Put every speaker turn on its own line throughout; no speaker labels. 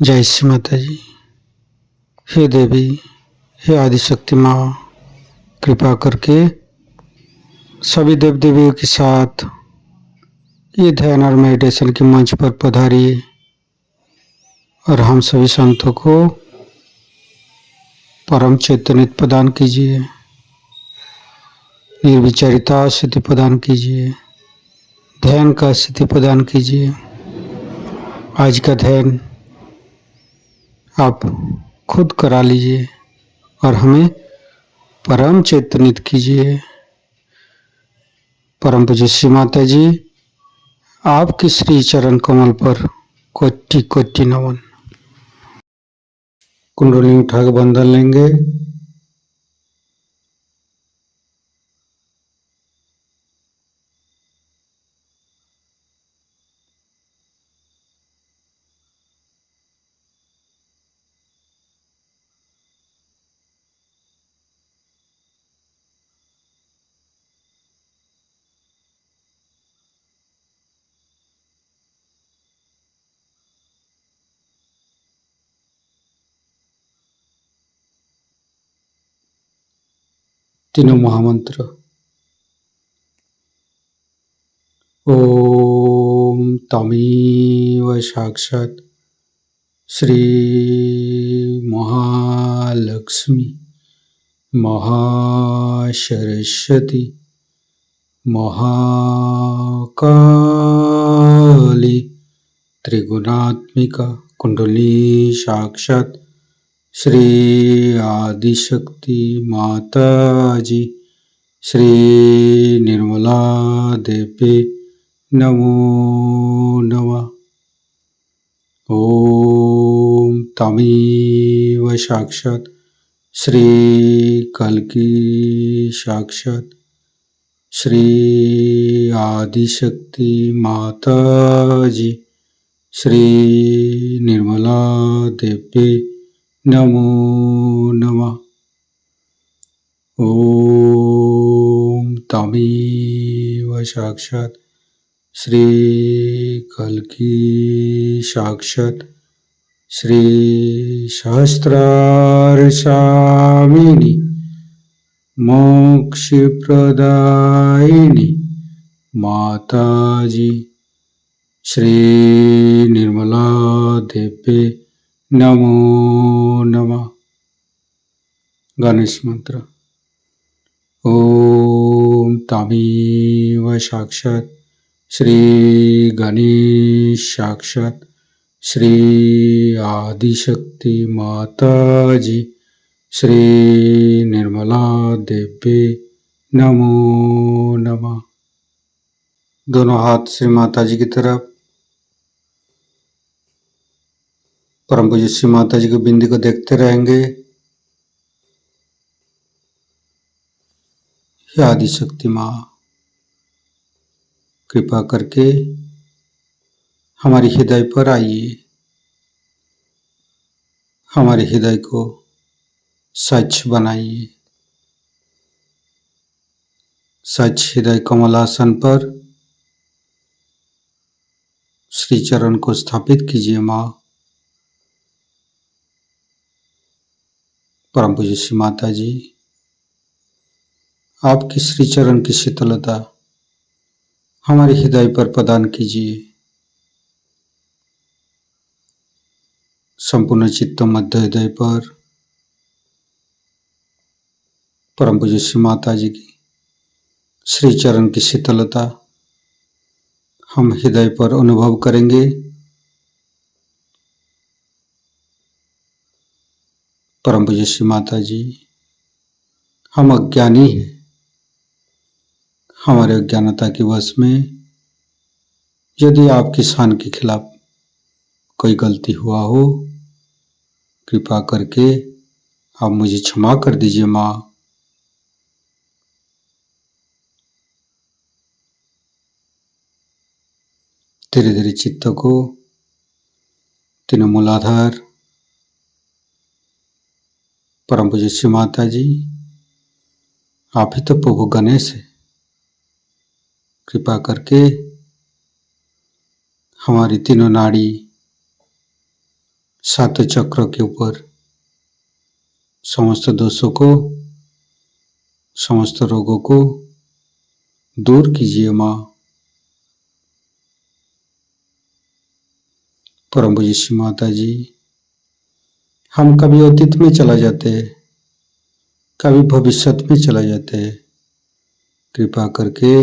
जय श्री माता जी। हे देवी, हे आदिशक्ति माँ, कृपा करके सभी देव देवियों के साथ ये ध्यान और मेडिटेशन के मंच पर पधारिए और हम सभी संतों को परम चैतन्य प्रदान कीजिए, निर्विचारिता स्थिति प्रदान कीजिए, ध्यान का स्थिति प्रदान कीजिए। आज का ध्यान आप खुद करा लीजिए और हमें परम चैतन्य कीजिए। परम पूज्य श्री माता जी, आपके श्री चरण कमल पर कोटि कोटि नमन। कुंडली उठा के बंधन लेंगे। तीनों महामंत्र। ओम तमेव साक्षात् श्री महालक्ष्मी महासरस्वती महाकाली त्रिगुणात्मिका कुंडली साक्षात् श्री आदिशक्ति माता जी श्री निर्मला देवी नमो नमः। ओम तमेव साक्षात् श्री कल्की साक्षात् श्री आदिशक्ति माता जी श्री निर्मला देवी नमो नमः। ओम तमेव साक्षात् श्री कल्की साक्षात् श्री सहस्रार स्वामिनी मोक्ष प्रदायिनी माता जी श्री निर्मला देवी नमो नमः। गणेश मंत्र। ओम तमेव साक्षात् श्री गणेश साक्षात् श्री आदिशक्ति माता जी श्री निर्मला देवी नमो नमः। दोनों हाथ श्री माता जी की तरफ। परम पूज्य श्री माता जी की बिंदी को देखते रहेंगे। हे आदिशक्ति माँ, कृपा करके हमारे हृदय पर आइए, हमारे हृदय को स्वच्छ बनाइए। स्वच्छ हृदय कमलासन पर श्री चरण को स्थापित कीजिए माँ। परम पूज्य श्री माता जी, आपकी श्री चरण की शीतलता हमारे हृदय पर प्रदान कीजिए। संपूर्ण चित्त मध्य हृदय पर परम पूज्य श्री माता जी की श्री चरण की शीतलता हम हृदय पर अनुभव करेंगे। परम पूज्य श्री माता जी, हम अज्ञानी हैं। हमारे अज्ञानता के वश में यदि आपकी शान के खिलाफ कोई गलती हुआ हो, कृपा करके आप मुझे क्षमा कर दीजिए माँ। धीरे धीरे चित्त को तीनों मूलाधार परम पूज्य श्री माता जी, आप ही तो प्रभु गणेश है। कृपा करके हमारी तीनों नाड़ी सातों चक्रों के ऊपर समस्त दोषों को, समस्त रोगों को दूर कीजिए माँ। परम पूज्य श्री माता जी, हम कभी अतीत में चला जाते हैं, कभी भविष्य में चला जाते हैं। कृपा करके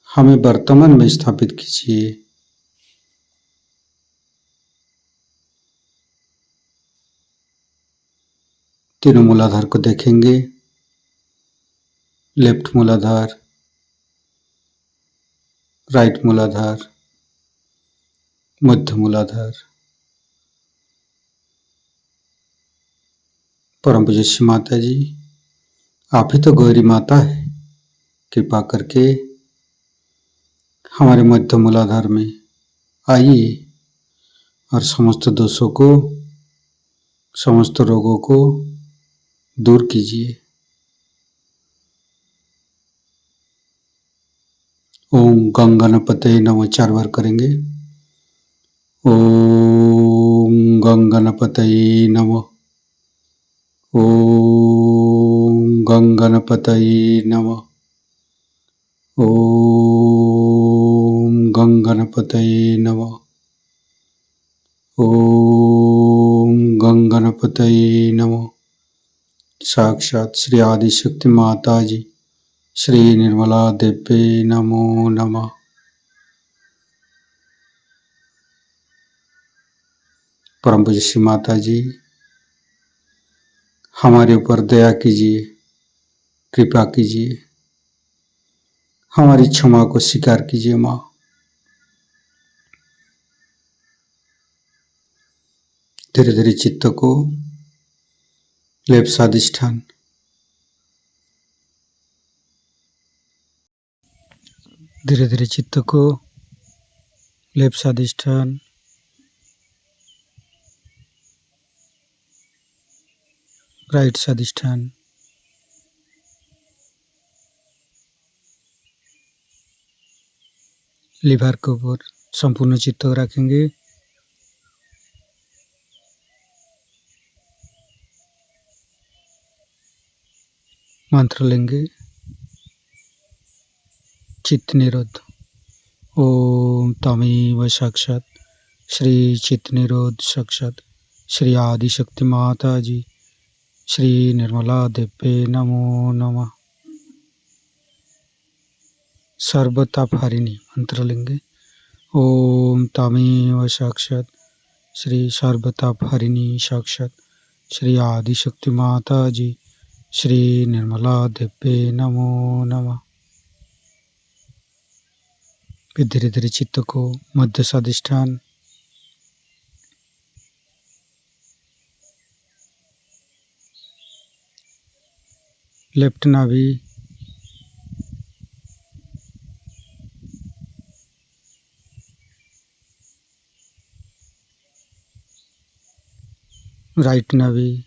हमें वर्तमान में स्थापित कीजिए। तीनों मूलाधार को देखेंगे। लेफ्ट मूलाधार, राइट मूलाधार, मध्य मूलाधार। परम पूज्य श्री माता जी, आप ही तो गौरी माता है। कृपा करके हमारे मध्य मूलाधार में आइए और समस्त दोषों को, समस्त रोगों को दूर कीजिए। ओम गंगणपतये नमः 4 बार करेंगे। ओम गंगणपतये नमः। ओम गंगणपतये नमः। ओम गंगणपतये नमः। ओम गंगणपतये नमः। साक्षात श्री आदिशक्ति माता जी श्री निर्मला देवी नमो नमः। परम पूज्य श्री माता जी, हमारे ऊपर दया कीजिए, कृपा कीजिए, हमारी क्षमा को स्वीकार कीजिए माँ। धीरे धीरे चित्त को लेफ्ट स्वादिष्ठान, धीरे धीरे चित्त को लेफ्ट स्वादिष्ठान, राइट स्वादिष्ठान, लिवर के ऊपर संपूर्ण चित्त को रखेंगे। मंत्र लेंगे। चित्त निरोध। ओम तमेव साक्षात श्री चित्त निरोध साक्षात श्री आदिशक्ति माता जी श्री निर्मला देवी नमो नमः। सर्वतापहारिणी मंत्र लेंगे। ओम तमेव साक्षात श्री सर्वतापहारिणी साक्षात श्री आदिशक्ति माता जी श्री निर्मला देवी नमो नमः। फिर धीरे धीरे चित्त को मध्य स्वादिष्ठान, लेफ्ट नाभि, राइट नाभि,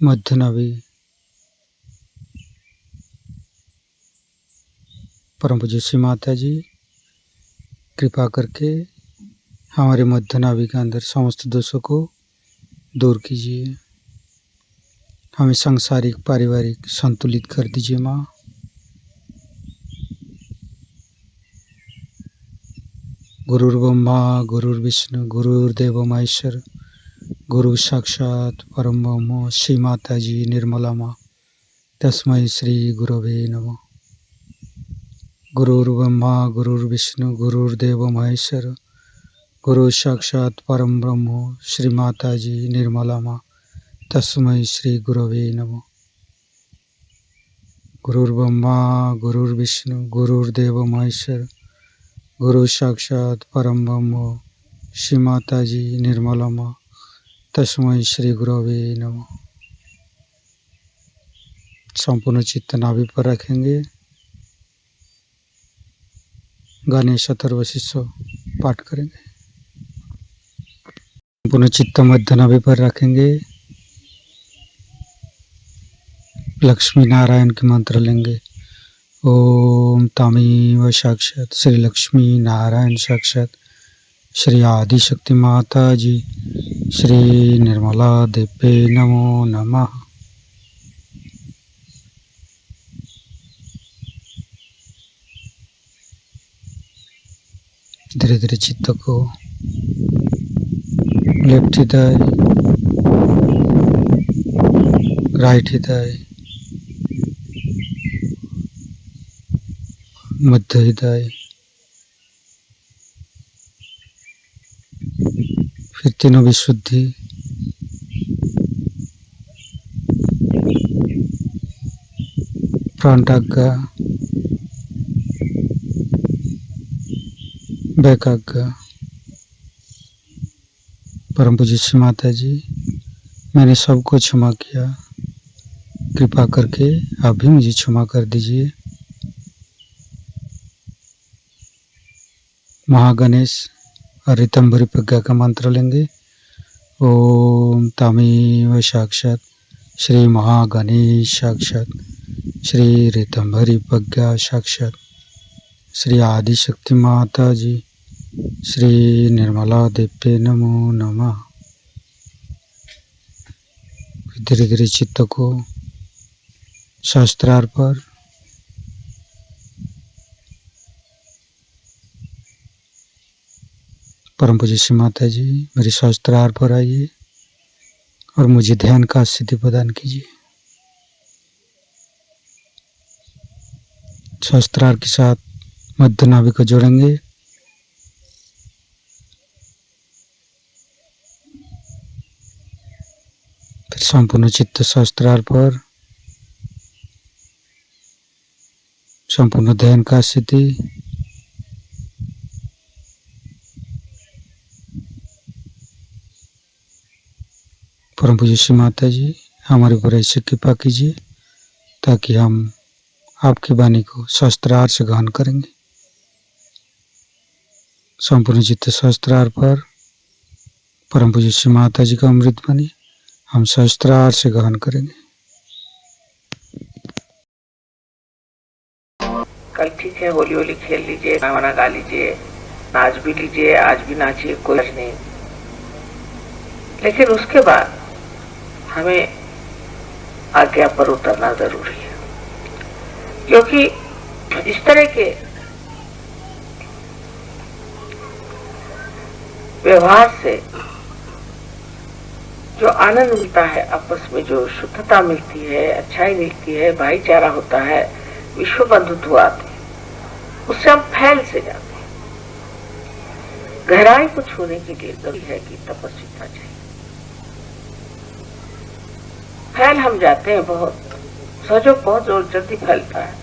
मध्य नाभि। परम पूज्य श्री माता जी, कृपा करके हमारे मध्य नाभि के अंदर समस्त दोषों को दूर कीजिए। हमें सांसारिक पारिवारिक संतुलित कर दीजिए माँ। गुरुर्ब्रह्मा गुरुर्विष्णु गुरुर्देव महेश्वर गुरु साक्षात परम ब्रह्म श्री माता जी निर्मला माँ तस्मै श्री गुरवे नमः। गुरुर्ब्रह्मा गुरुर्विष्णु गुरुर्देव महेश्वर गुरु साक्षात परम ब्रह्म श्री माता जी निर्मला माँ तस्मै श्री गुरवे नमः। गुरुर्ब्रह्मा गुरुर्विष्णु गुरुर्देव महेश्वर गुरु साक्षात परम ब्रह्म श्री माता जी निर्मला माँ तस्मै श्री गुरवे नमः। संपूर्ण चित्त नाभि पर रखेंगे। गणेश अथर्वशीर्ष पाठ करेंगे। संपूर्ण चित्त मध्य नाभि पर रखेंगे। लक्ष्मी नारायण के मंत्र लेंगे। ओम तमेव साक्षात श्री लक्ष्मी नारायण साक्षात श्री आदि शक्ति माता जी श्री निर्मला देवे नमो नमः। धीरे धीरे चित्त को लेफ्ट हृदय, राइट हृदय, मध्य हृदय, फिर तीनों विशुद्धि, फ्रंट आज्ञा, बैक आज्ञा। परम पूज्य श्री माता जी, मैंने सबको क्षमा किया, कृपा करके आप भी मुझे क्षमा कर दीजिए। महागणेश और ऋतंभरी प्रज्ञा का मंत्र लेंगे। ओम तमेव साक्षात श्री महागणेश साक्षात श्री ऋतंभरी प्रज्ञा साक्षात श्री आदि शक्ति माता जी श्री निर्मला देवे नमो नमः। धीरे धीरे चित्त को शास्त्रार्थ पर परम पूज्य श्री माता जी मेरे शास्त्रार्थ पर आइए और मुझे ध्यान का सिद्धि प्रदान कीजिए। शास्त्रार्थ के साथ मध्य नाभि को जोड़ेंगे। फिर संपूर्ण चित्त शास्त्रार्थ पर संपूर्ण ध्यान का सिद्धि। परम पूज्य श्री माता जी हमारे ऊपर ऐसे कृपा कीजिए ताकि हम आपकी वाणी को शास्त्रार्थ से ग्रहण करेंगे। संपूर्ण चित्त शास्त्रार्थ पर परम पूज्य श्री माता जी का अमृत वाणी हम शास्त्रार्थ से ग्रहण करेंगे।
कल ठीक है, होली होली खेल लीजिए, गाना गा लीजिए, नाच भी लीजिए, आज भी नाचिए, कोई नहीं, लेकिन उसके बाद हमें आज्ञा पर उतरना जरूरी है, क्योंकि इस तरह के व्यवहार से जो आनंद मिलता है, आपस में जो शुद्धता मिलती है, अच्छाई मिलती है, भाईचारा होता है, विश्व बंधुत्व आते हैं, उससे हम फैल से जाते हैं। गहराई को छूने के लिए जरूरी है कि तपस्विता चाहिए। फैल हम जाते हैं बहुत, सहयोग बहुत जोर जल्दी फैलता है।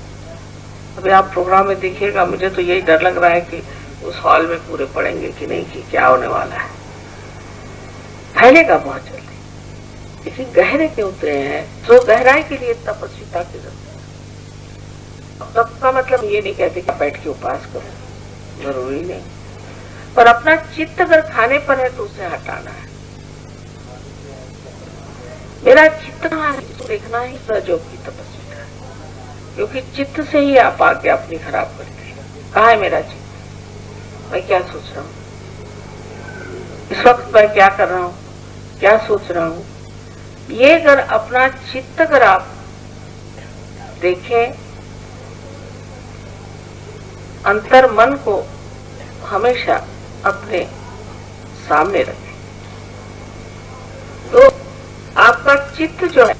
अभी आप प्रोग्राम में देखिएगा, मुझे तो यही डर लग रहा है कि उस हॉल में पूरे पड़ेंगे कि नहीं, कि क्या होने वाला है। फैलेगा बहुत जल्दी, लेकिन गहरे के उतरे हैं तो गहराई के लिए तपस्विता की जरूरत है। तप का मतलब ये नहीं कहते कि बैठ के उपास करो, जरूरी नहीं, पर अपना चित्त अगर खाने पर है तो उसे हटाना है। मेरा चित्त कहाँ है तो देखना ही सहयोग की तपस्विता है, क्योंकि चित्त से ही आप आगे अपनी खराब करते हैं। कहाँ है मेरा चित्त, मैं क्या सोच रहा हूँ, इस वक्त मैं क्या कर रहा हूँ, क्या सोच रहा हूँ। ये अगर अपना चित्त अगर आप देखें, अंतर मन को हमेशा अपने सामने रखें, तो आपका चित्त जो है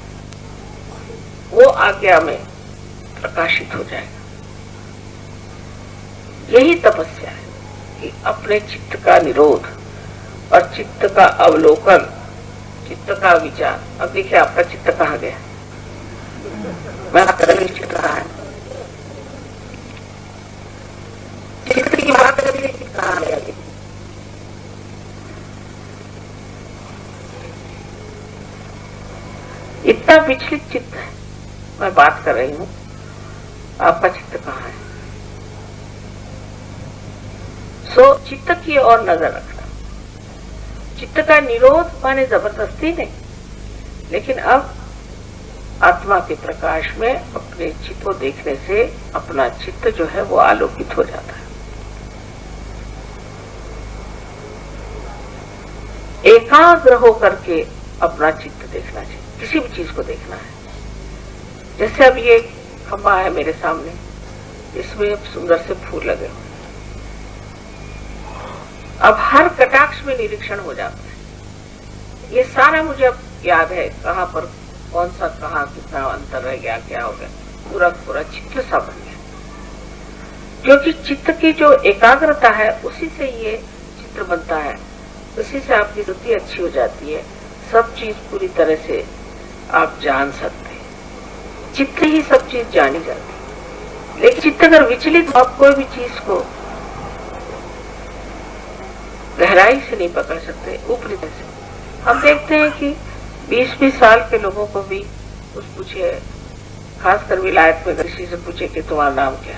वो आज्ञा में प्रकाशित हो जाएगा। यही तपस्या है कि अपने चित्त का निरोध और चित्त का अवलोकन, चित्त का विचार। अब देखिए आपका चित्त कहाँ गया, मैं बात कर रही हूँ, चित्त कहाँ है, चित्त की बात कर रही है, कहाँ गया। इतना विचलित चित्त है, मैं बात कर रही हूँ, आपका चित्त कहाँ है। सो चित्त की ओर नजर रखना। चित्त का निरोध माने जबरदस्ती नहीं, लेकिन अब आत्मा के प्रकाश में अपने चित्त को देखने से अपना चित्त जो है वो आलोकित हो जाता है। एकाग्र होकर के अपना चित्त देखना चाहिए, किसी भी चीज को देखना है। जैसे अब ये खंबा है मेरे सामने, इसमें सुंदर से फूल लगे हुए, अब हर कटाक्ष में निरीक्षण हो जाता है। ये सारा मुझे अब याद है, कहाँ पर कौन सा कहाँ कितना अंतर रह गया, क्या हो गया, पूरा पूरा चित्र सा बन गया। क्योंकि चित्त की जो एकाग्रता है उसी से ये चित्र बनता है, उसी से आपकी वृत्ति अच्छी हो जाती है, सब चीज पूरी तरह से आप जान सकते हैं। चित्त ही सब चीज जानी जाती है। लेकिन चित्त अगर विचलित, आप कोई भी चीज को गहराई से नहीं पकड़ सकते, ऊपरी से। हम देखते हैं कि 20-20 साल के लोगों को भी कुछ पूछे, खासकर विलायत में किसी से पूछे कि तुम्हारा नाम क्या,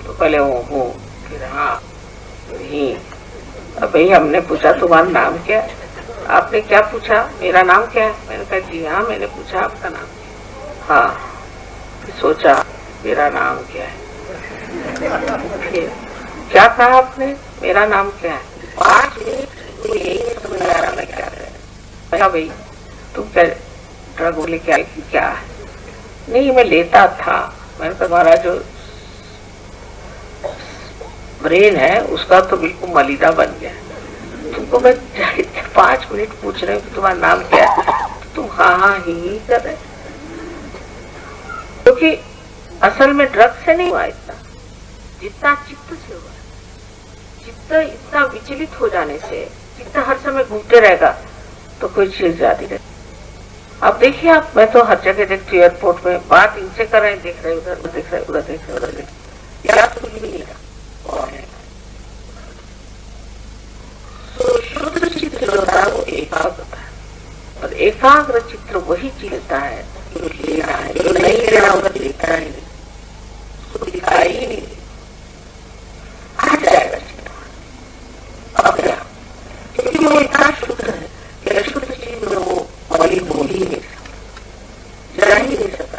तो पहले वो हूँ, फिर हाँ, फिर ही। अब भाई हमने पूछा तुम्हारा नाम क्या है, आपने क्या पूछा, मेरा नाम क्या है, मैंने कहा जी हाँ, मैंने पूछा आपका नाम, हाँ, फिर सोचा मेरा नाम क्या है, फिर क्या कहा आपने, मेरा नाम क्या है। 5 मिनट तो यही नहीं समझ आ रहा मैं क्या कर रहा। भाई तुम क्या ड्रग लेके आई थी क्या है, नहीं मैं लेता था। मैंने कहा तुम्हारा जो ब्रेन है उसका तो बिल्कुल मलिदा बन गया। तुमको मैं 5 मिनट पूछ रही हूँ कि तुम्हारा नाम क्या है, तो तुम हाँ हाँ ही कर रहे। क्योंकि असल में ड्रग से नहीं हुआ इतना, जितना चित्त से हुआ। चित्त इतना विचलित हो जाने से, चित्त हर समय घूमते रहेगा तो कोई चीज जाती रहेगी। अब देखिए आप, मैं तो हर जगह देखती हूँ, एयरपोर्ट में बात इनसे कर रहे हैं, देख रहे उधर देख रहे, उधर देख रहे, उधर देख रहे, यार कुछ भी नहीं कौन है। तो शुद्ध चित्र जो होता है वो एकाग्र है, और एकाग्र चित्र वही चीज होता है जो लेना है, जो नहीं लेना होगा देखना ही नहीं, उसको दिखाई ही नहीं, आ जाएगा चित्र अपने आप, क्योंकि वो इतना शुद्ध है कि अशुद्ध चीज में वो मली बोल ही नहीं सकता, जा ही नहीं सकता।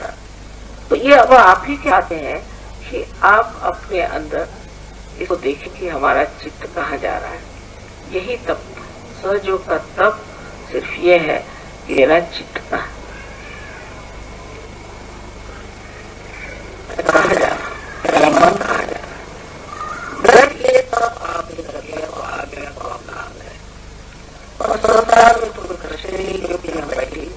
तो ये अब आप ही के आते हैं कि आप अपने अंदर इसको देखें कि हमारा चित्त कहाँ जा रहा है। यही तप, सहयोग का तप सिर्फ ये है कि मेरा चित्त कहाँ जा रहा, मेरा मन कहाँ जा रहा है। ये तप आपने कर लिया तो आ गया तो अपना आ गए, और संसार में तो कृष्ण नहीं, क्योंकि हम बैठे ही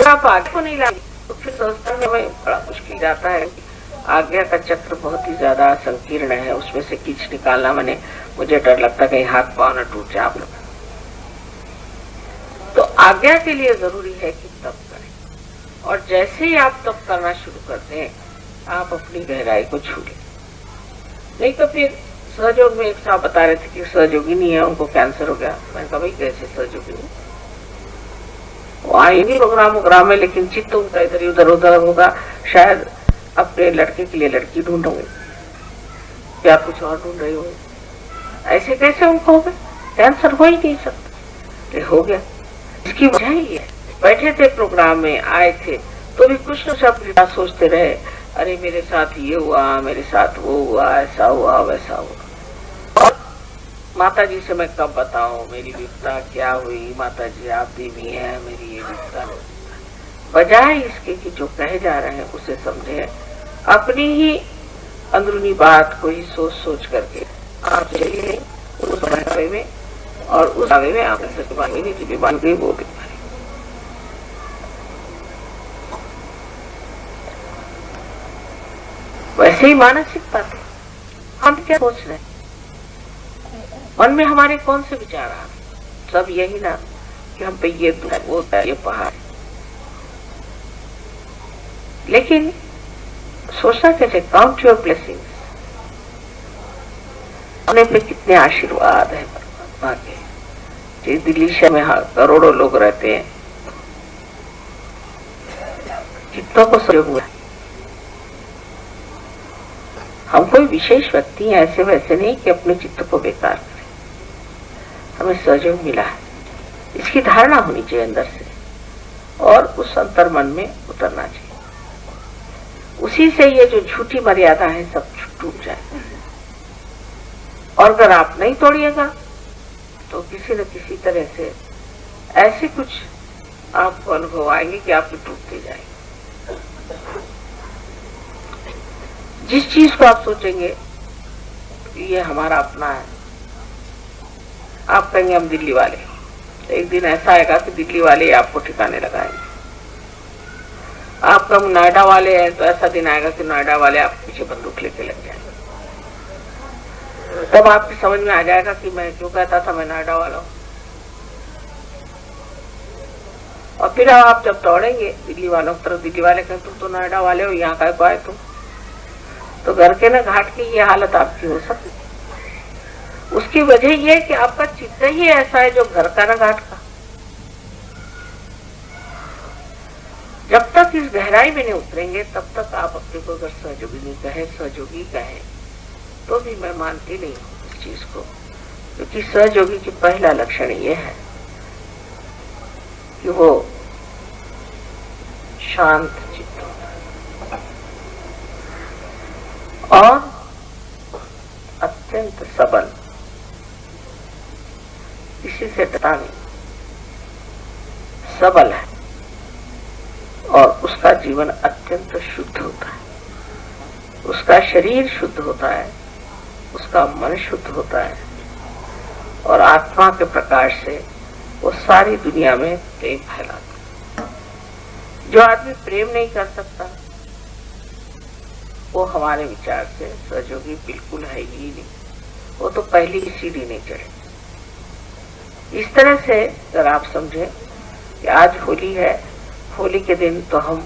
आप आगे को नहीं लाएंगे तो फिर संसार में बड़ा मुश्किल जाता है। आज्ञा का चक्र बहुत ही ज्यादा संकीर्ण है, उसमें से खींच निकालना, मुझे डर लगता है कहीं हाथ पांव न टूट जाए आप लोग। तो आज्ञा के लिए जरूरी है कि तप करें, और जैसे ही आप तप करना शुरू करते हैं आप अपनी गहराई को छू लें। नहीं तो फिर सहयोग में एक साहब बता रहे थे कि सहयोगी नहीं है, उनको कैंसर हो गया। मैंने कहा भाई कैसे सहयोगी नहीं, वो आएंगे प्रोग्राम में, लेकिन चित्त उनका इधर उधर उधर होगा, शायद अपने लड़के के लिए लड़की ढूंढोगे या कुछ और ढूंढ रही होगी। ऐसे कैसे उनको हो गया, कैंसर हो ही नहीं सकता, ये हो गया। इसकी वजह ही है, बैठे थे प्रोग्राम में, आए थे तो भी कुछ न सब सोचते रहे, अरे मेरे साथ ये हुआ, मेरे साथ वो हुआ, ऐसा हुआ वैसा हुआ। और माता जी से मैं कब बताऊं मेरी विपदा क्या हुई, माता जी आप देवी हैं, मेरी ये विपदा। बजाय इसके कि जो कहे जा रहे हैं उसे समझे, अपनी ही अंदरूनी बात को ही सोच सोच करके आप चलिए उस बहकावे में, और उस दावे में आप ऐसे बीमारी नहीं, जो बीमारी गई वो बीमारी। वैसे ही मानसिक बात है, हम क्या सोच रहे हैं, मन में हमारे कौन से विचार आ रहे, सब यही ना कि हम पे ये दुख है, वो है, ये पहाड़। लेकिन सोचना कैसे, काउंट योर ब्लेसिंग्स, अपने पे कितने आशीर्वाद है परमात्मा के। जिस दिल्ली शहर में करोड़ों लोग रहते हैं, कितनों को सहयोग हुआ। हम कोई विशेष व्यक्ति हैं, ऐसे वैसे नहीं कि अपने चित्त को बेकार करें, हमें सहयोग मिला है, इसकी धारणा होनी चाहिए अंदर से। और उस अंतर्मन में उतरना चाहिए। उसी से ये जो झूठी मर्यादा है सब टूट जाए। और अगर आप नहीं तोड़िएगा तो किसी न किसी तरह से ऐसे कुछ आपको अनुभव आएंगे कि आप टूटते जाएंगे। जिस चीज को आप सोचेंगे ये हमारा अपना है, आप कहेंगे हम दिल्ली वाले, तो एक दिन ऐसा आएगा कि दिल्ली वाले आपको ठिकाने लगाएंगे। आप कम नोएडा वाले हैं तो ऐसा दिन आएगा कि नोएडा वाले आपके पीछे बंदूक लेके लग जाएंगे। तब आपकी समझ में आ जाएगा कि मैं क्यों कहता था मैं नोएडा वाला हूं। और फिर आप जब दौड़ेंगे दिल्ली वालों की तरफ, दिल्ली वाले कहें तुम तो नोएडा वाले हो, यहाँ का आए तुम, तो घर के ना घाट की ये हालत आपकी हो सकती। उसकी वजह यह है कि आपका चित्त ही ऐसा है जो घर का ना घाट का। जब तक इस गहराई में नहीं उतरेंगे तब तक आप अपने को अगर सहयोगी नहीं कहे, सहयोगी कहे, तो भी मैं मानती नहीं हूं इस चीज को। क्योंकि सहयोगी की पहला लक्षण ये है कि वो शांत चित्त होता है और अत्यंत सबल, किसी से डरता नहीं, सबल है और उसका जीवन अत्यंत शुद्ध होता है। उसका शरीर शुद्ध होता है, उसका मन शुद्ध होता है और आत्मा के प्रकाश से वो सारी दुनिया में प्रेम फैलाता है। जो आदमी प्रेम नहीं कर सकता वो हमारे विचार से सहयोगी बिल्कुल है ही नहीं, वो तो पहली ही सीढ़ी नहीं चढ़े। इस तरह से अगर आप समझे कि आज होली है, होली के दिन तो हम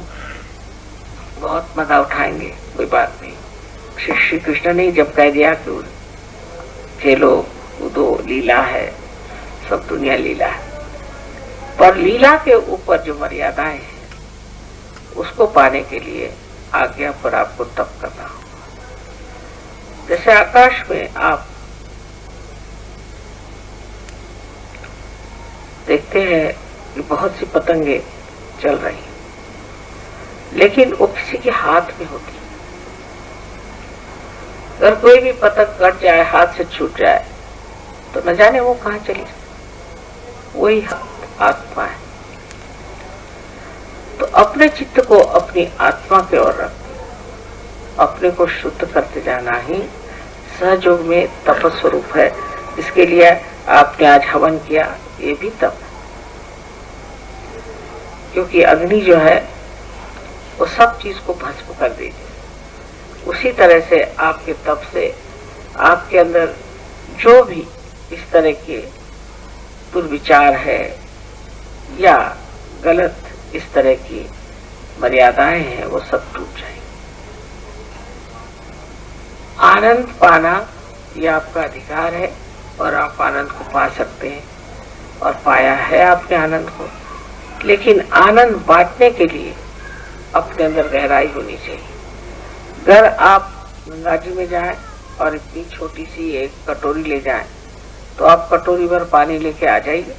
बहुत मजा उठाएंगे, कोई बात नहीं। श्री कृष्ण ने जब कह दिया कि खेलो कूदो, लीला है, सब दुनिया लीला है, पर लीला के ऊपर जो मर्यादाएं हैं उसको पाने के लिए आज्ञा पर आपको तप करना होगा। जैसे आकाश में आप देखते हैं कि बहुत सी पतंगे चल रही हैं, लेकिन वो किसी के हाथ में होती है। अगर कोई भी पतंग कट जाए, हाथ से छूट जाए, तो न जाने वो कहां चली। वही आत्मा है। तो अपने चित्त को अपनी आत्मा की ओर रख, अपने को शुद्ध करते जाना ही सहयोग में तप स्वरूप है। इसके लिए आपने आज हवन किया, ये भी तप है। क्योंकि अग्नि जो है वो सब चीज को भस्म कर देती है। उसी तरह से आपके तप से आपके अंदर जो भी इस तरह के दुर्विचार है या गलत इस तरह की मर्यादाएं हैं वो सब टूट जाएंगी। आनंद पाना ये आपका अधिकार है और आप आनंद को पा सकते हैं और पाया है आपने आनंद को। लेकिन आनंद बांटने के लिए अपने अंदर गहराई होनी चाहिए। अगर आप गंगा जी में जाएं और इतनी छोटी सी एक कटोरी ले जाएं तो आप कटोरी भर पानी लेके आ जाइए,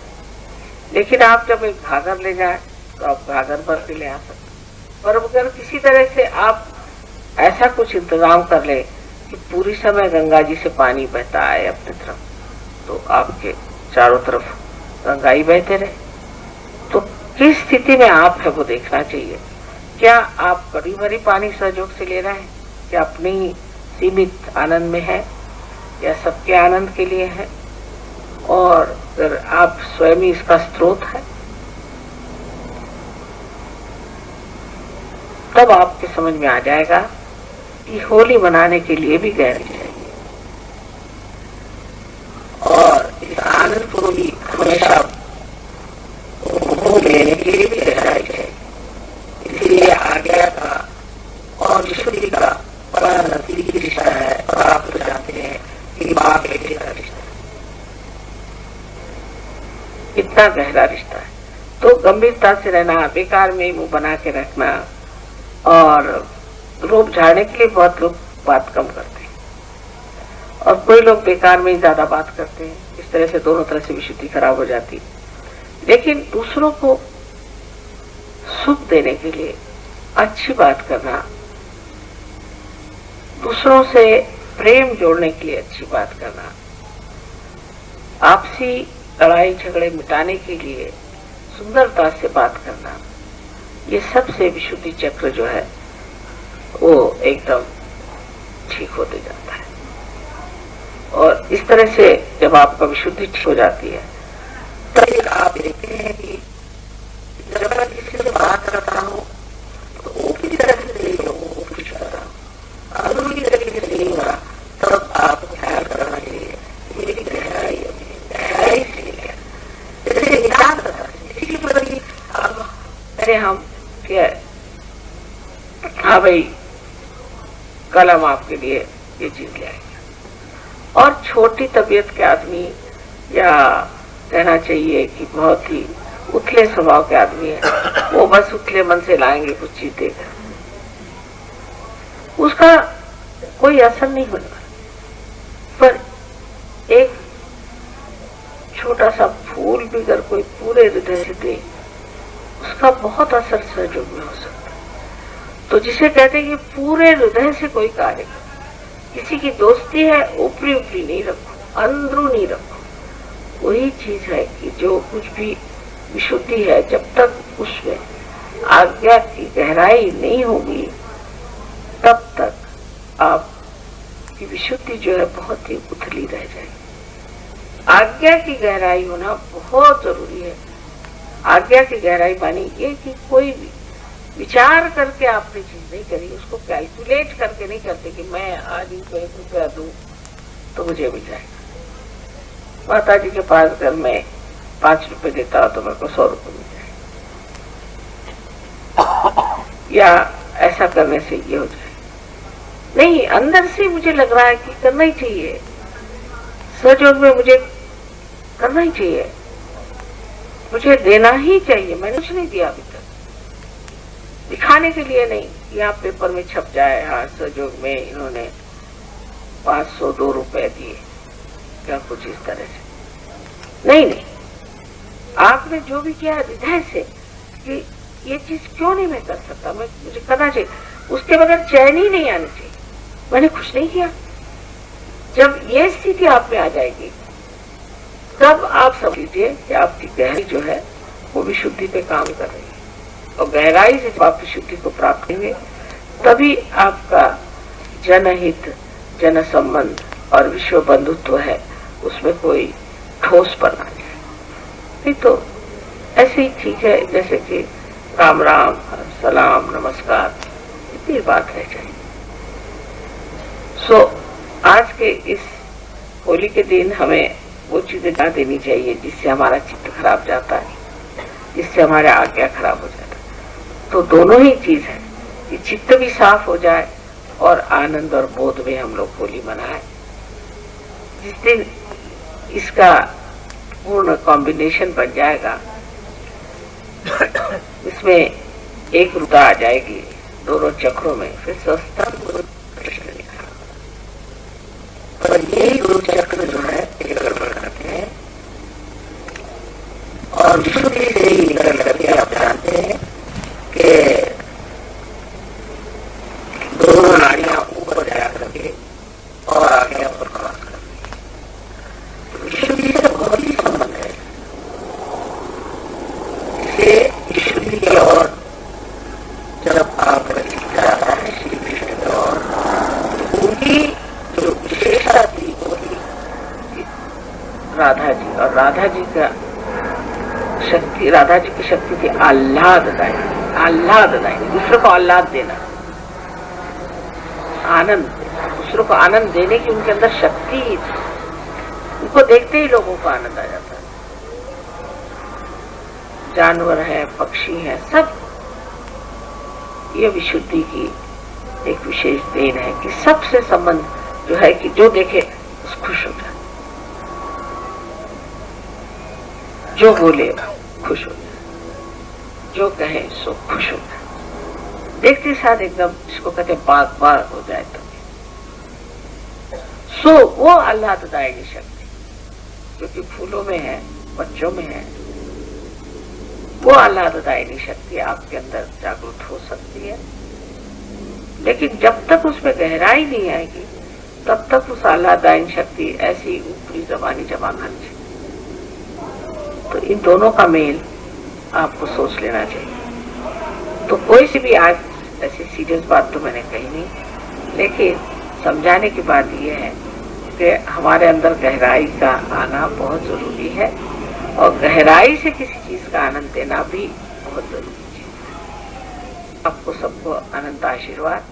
लेकिन आप जब एक घाघर ले जाएं तो आप घाघर भर के ले आ सकते। पर अगर किसी तरह से आप ऐसा कुछ इंतजाम कर ले कि पूरी समय गंगा जी से पानी बहता आए अपनी तरफ, तो आपके चारों तरफ गंगा ही बहते रहे, तो किस स्थिति में आप है वो देखना चाहिए। क्या आप कड़ी भरी पानी सहयोग से ले रहे हैं, क्या अपने ही सीमित आनंद में है या सबके आनंद के लिए है, और अगर आप स्वयं ही इसका स्रोत है, तब आपके समझ में आ जाएगा कि होली मनाने के लिए भी गहराई चाहिए और इस आनंद को भी हमेशा उपभोग लेने के लिए भी गहराई चाहिए। इसलिए आज्ञा का और ईश्वरी का बड़ा नजदीकी रिश्ता है और आप तो जानते हैं कि बाप बेटे का रिश्ता कितना गहरा रिश्ता है। तो गंभीरता से रहना, बेकार में मुंह बना के रखना और रूप झाड़ने के लिए बहुत लोग बात कम करते हैं और कोई लोग बेकार में ही ज्यादा बात करते हैं। इस तरह से दोनों तरह से विशुद्धि खराब हो जाती है। लेकिन दूसरों को सुख देने के लिए अच्छी बात करना, दूसरों से प्रेम जोड़ने के लिए अच्छी बात करना, आपसी लड़ाई झगड़े मिटाने के लिए सुंदरता से बात करना, ये सबसे विशुद्धि चक्र जो है वो एकदम ठीक होते जाता है। और इस तरह से जब आपका विशुद्धि ठीक हो जाती है तब आप देखते हैं कि जब मैं किसी से बात करता हूँ तो ऊपरी तरह से नहीं लोगों को खुश कर रहा हूँ, अंदरूनी तरीके से नहीं हो रहा, तब आपको ख्याल करना चाहिए मेरी गहराई से लिया। जैसे याद रखा किसी की बड़ी अब अरे हम क्या, हाँ भाई कल हम आपके लिए ये चीज ले आएंगे। और छोटी तबीयत के आदमी या कहना चाहिए कि बहुत ही उथले स्वभाव के आदमी है, वो बस उथले मन से लाएंगे कुछ चीज देकर, उसका कोई असर नहीं होने वाला। पर एक छोटा सा फूल भी अगर कोई पूरे हृदय से दे उसका बहुत असर सहयोग में हो सकता है। तो जिसे कहते हैं कि पूरे हृदय से कोई कार्य करे, किसी की दोस्ती है ऊपरी ऊपरी नहीं रखो, अंदरूनी रखो। वही चीज है कि जो कुछ भी विशुद्धि है जब तक उसमें आज्ञा की गहराई नहीं होगी तब तक आपकी विशुद्धि जो है बहुत ही उथली रह जाएगी। आज्ञा की गहराई होना बहुत जरूरी है। आज्ञा की गहराई मानी ये कि कोई भी विचार करके आपने चीज नहीं करी, उसको कैलकुलेट करके नहीं करते कि मैं आज इनको 1 रुपया दूं तो मुझे मिल जाएगा। माता जी के पास अगर मैं 5 रुपए देता हूं तो मेरे को 100 रुपए मिल जाएगा, या ऐसा करने से ये हो जाए। नहीं, अंदर से मुझे लग रहा है कि करना ही चाहिए, सहयोग में मुझे करना ही चाहिए, मुझे देना ही चाहिए। मैंने कुछ नहीं दिया अभी तक, दिखाने के लिए नहीं, यहाँ पेपर में छप जाए हाँ सहयोग में इन्होंने 502 रुपए दिए या कुछ इस तरह से। नहीं, आपने जो भी किया हृदय से कि ये चीज क्यों नहीं मैं कर सकता, मुझे करना चाहिए, उसके बगैर चैन ही नहीं आनी चाहिए, मैंने कुछ नहीं किया। जब ये स्थिति आप में आ जाएगी तब आप समझिए कि आपकी गहराई जो है वो विशुद्धि पे काम कर रही है। और गहराई से जब आप विशुद्धि को प्राप्त करेंगे तभी आपका जनहित, जन संबंध और विश्व बंधुत्व है उसमें कोई ठोस बना है। नहीं तो ऐसे ही ठीक है जैसे कि राम राम, सलाम, नमस्कार, इतनी बात रह जाए। आज के इस होली के दिन हमें वो चीजें ना देनी चाहिए जिससे हमारा चित्त खराब जाता है, जिससे हमारा आज्ञा खराब हो जाता है। तो दोनों ही चीज है कि चित्त भी साफ हो जाए और आनंद और बोध में हम लोग होली मनाएं। जिस दिन इसका पूर्ण कॉम्बिनेशन बन जाएगा, इसमें एक रुता आ जाएगी दोनों चक्रों में, फिर सस्ता कृष्ण लिखा। और ये दो चक्र जो है गड़बड़ करते हैं और विशुद्धि से ही निकल करके आप जानते हैं कि दोनों नाड़ियां ऊपर जा करके और आगे पर क्रॉस करती है। विशुद्धि से बहुत ही संबंध है। इसे विशुद्धि की ओर जब आप जाता है श्री कृष्ण की ओर, उनकी जो विशेषता थी वो थी राधा जी, और राधा जी का शक्ति, राधा जी की शक्ति थी आह्लाददायी, आह्लाददायी, दूसरों को आह्लाद देना, आनंद देना, दूसरों को आनंद देने की उनके अंदर शक्ति ही थी। उनको देखते ही लोगों को आनंद आ जाता है। जानवर है, पक्षी है, सब ये विशुद्धि की एक विशेष देन है कि सबसे संबंध जो है कि जो देखे उस खुश हो जाए, जो बोले खुश हो जाए, जो कहे सो खुश हो जाए, देखते साथ एकदम इसको कहते बाग बाग हो जाए। तो सो वो आह्लाददायक शक्ति जो कि फूलों में है, बच्चों में है, वो आह्लाददायिनी शक्ति आपके अंदर जागृत हो सकती है। लेकिन जब तक उसमें गहराई नहीं आएगी तब तक उस आह्लाददायिनी शक्ति ऐसी ऊपरी जबानी जमा खर्च। तो इन दोनों का मेल आपको सोच लेना चाहिए। तो कोई सी भी आज ऐसी सीरियस बात तो मैंने कही नहीं, लेकिन समझाने की बात यह है कि हमारे अंदर गहराई का आना बहुत जरूरी है और गहराई से किसी चीज का आनंद देना भी बहुत जरूरी है। आपको सबको अनंत आशीर्वाद।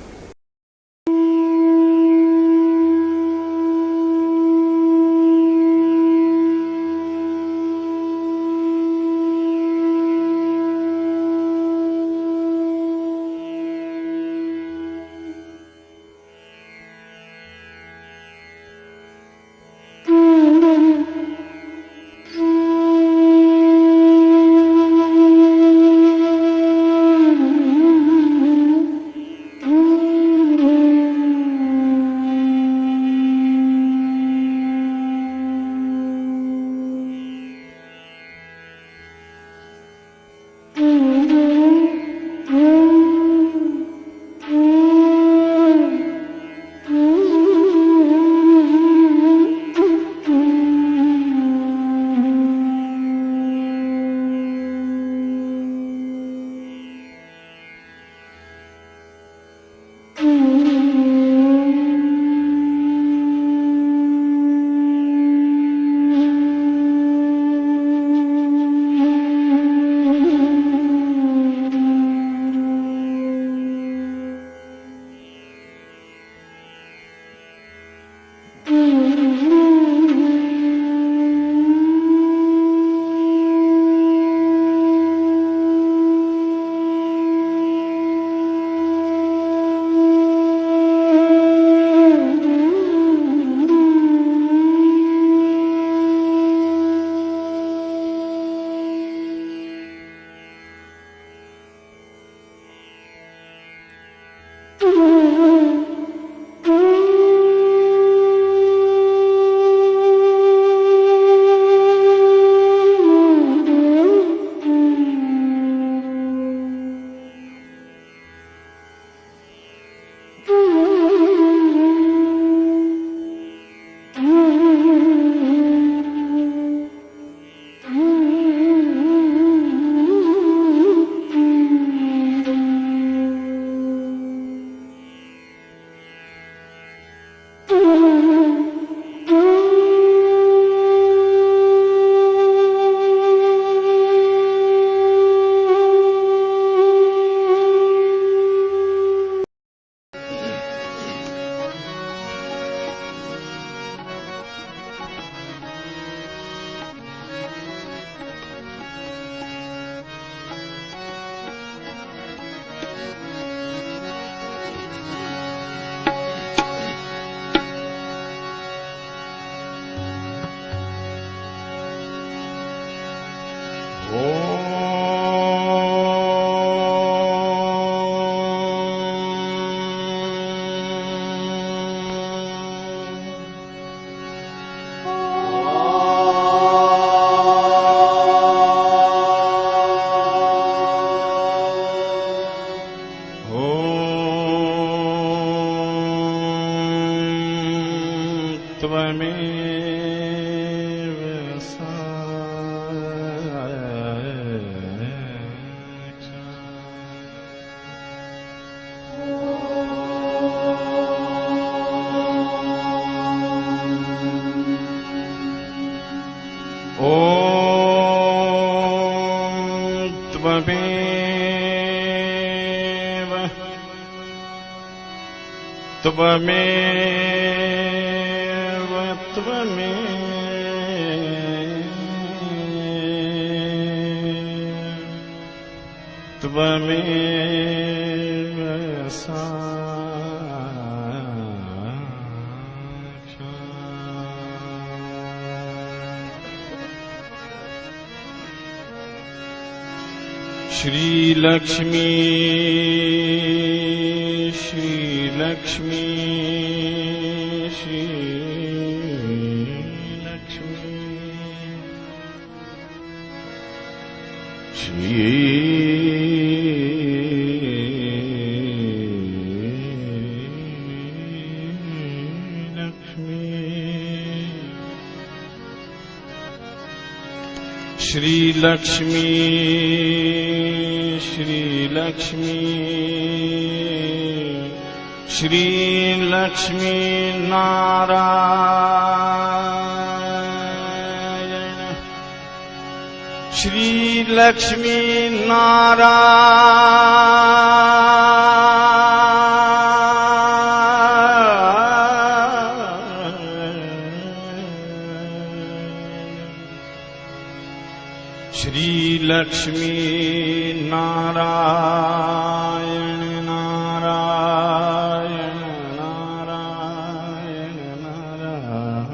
श्री लक्ष्मी श्री लक्ष्मी श्री लक्ष्मी श्री लक्ष्मी श्री लक्ष्मी श्री लक्ष्मी नारायण श्री लक्ष्मी श्री लक्ष्मी नारायण नारायण नारायण नारायण नारायण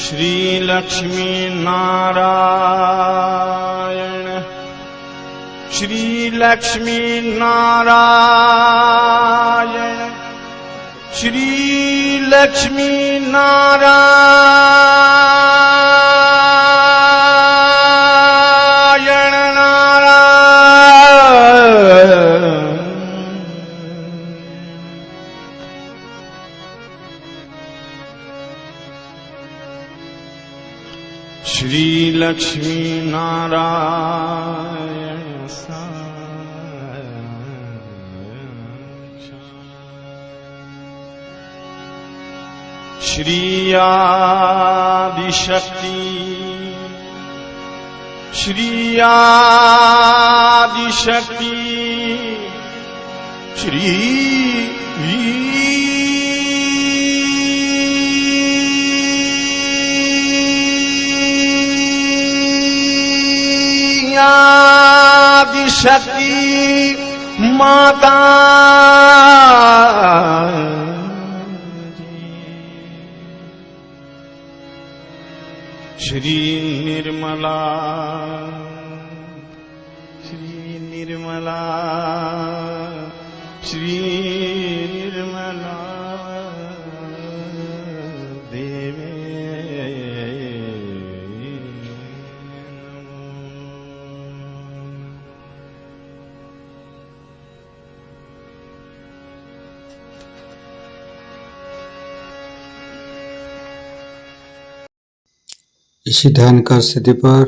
श्री लक्ष्मी नारायण श्री लक्ष्मी नारायण श्री लक्ष्मी नारायण नारायण श्री लक्ष्मी नारायण श्री आदिशक्ति श्री आदिशक्ति श्री आदिशक्ति माता श्री निर्मला श्री निर्मला श्री निर्मला देवे
इसी ध्यान का स्थिति पर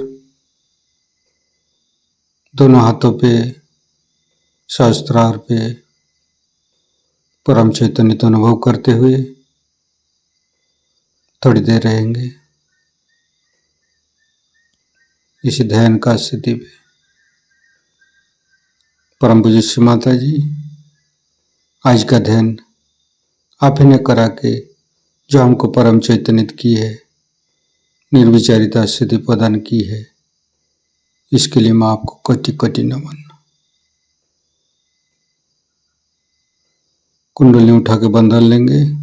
दोनों हाथों पे सहस्त्रार पे परम चैतन्य तो अनुभव करते हुए थोड़ी देर रहेंगे इसी ध्यान का स्थिति पे। परम पूज्य श्री माता जी, आज का ध्यान आप ही ने करा के जो हमको परम चैतन्यित की है, निर्विचारिता स्थिति प्रदान की है, इसके लिए मैं आपको कोटि कोटि नमन। कुंडली उठा के बंधन लेंगे।